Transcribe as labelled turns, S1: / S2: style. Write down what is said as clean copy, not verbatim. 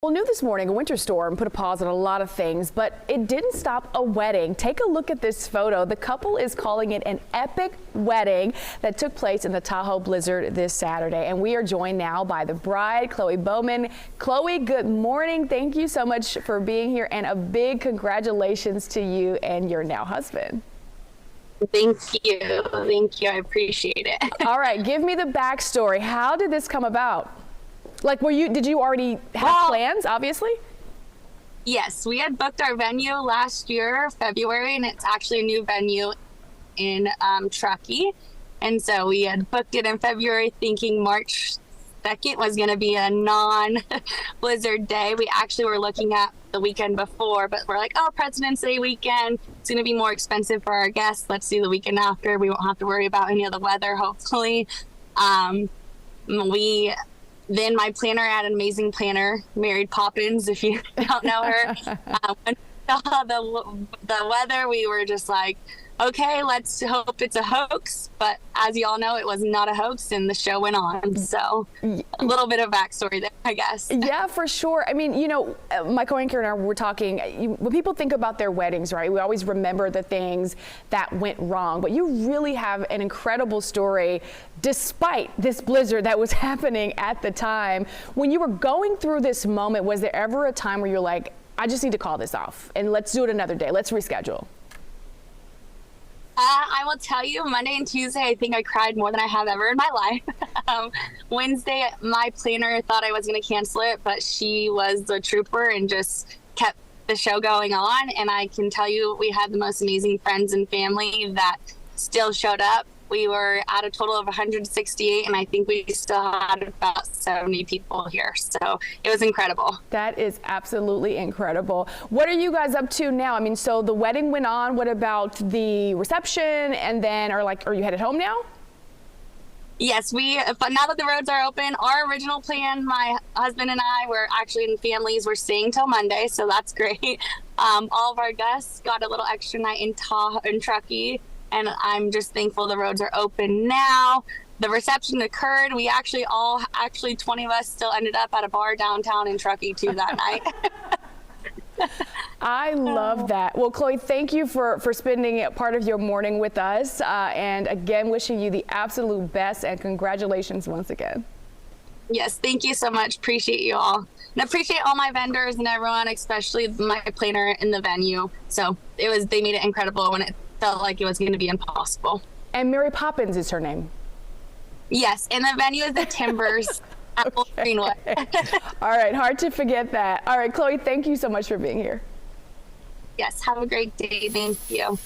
S1: Well, new this morning, a winter storm put a pause on a lot of things, but it didn't stop a wedding. Take a look at this photo. The couple is calling it an epic wedding that took place in the Tahoe blizzard this Saturday. And we are joined now by the bride, Chloe Bowman. Chloe, good morning. Thank you so much for being here, and a big congratulations to you and your now husband.
S2: Thank you. Thank you. I appreciate it.
S1: All right, give me the backstory. How did this come about? Like, did you already have plans, obviously?
S2: Yes, we had booked our venue last year, February, and it's actually a new venue in Truckee. And so we had booked it in February thinking March 2nd was going to be a non-blizzard day. We actually were looking at the weekend before, but we're like, oh, President's Day weekend, it's going to be more expensive for our guests. Let's do the weekend after. We won't have to worry about any of the weather, hopefully. Then my planner, I had an amazing planner, Mary Poppins, if you don't know her. When we saw the weather, we were just like, okay, let's hope it's a hoax. But as you all know, it was not a hoax, and the show went on. So a little bit of backstory there, I guess.
S1: Yeah, for sure. I mean, you know, my co-anchor and I were talking, when people think about their weddings, right, we always remember the things that went wrong. But you really have an incredible story despite this blizzard that was happening at the time. When you were going through this moment, was there ever a time where you're like, I just need to call this off and let's do it another day, let's reschedule?
S2: I will tell you, Monday and Tuesday, I think I cried more than I have ever in my life. Wednesday, my planner thought I was going to cancel it, but she was the trooper and just kept the show going on. And I can tell you, we had the most amazing friends and family that still showed up. We were at a total of 168, and I think we still had about 70 people here. So it was incredible.
S1: That is absolutely incredible. What are you guys up to now? I mean, so the wedding went on. What about the reception? And then, are you headed home now?
S2: Yes, but now that the roads are open, our original plan, my husband and I were actually in families. We're staying till Monday, so that's great. All of our guests got a little extra night in Truckee. And I'm just thankful the roads are open now. The reception occurred. We actually 20 of us still ended up at a bar downtown in Truckee too that night.
S1: I love that. Well, Chloe, thank you for spending part of your morning with us. And again, wishing you the absolute best, and congratulations once again.
S2: Yes, thank you so much. Appreciate you all. And I appreciate all my vendors and everyone, especially my planner in the venue. So they made it incredible when it felt like it was going to be impossible.
S1: And Mary Poppins is her name.
S2: Yes, and the venue is the Timbers at Greenwood.
S1: All right, hard to forget that. All right, Chloe, thank you so much for being here.
S2: Yes, have a great day. Thank you.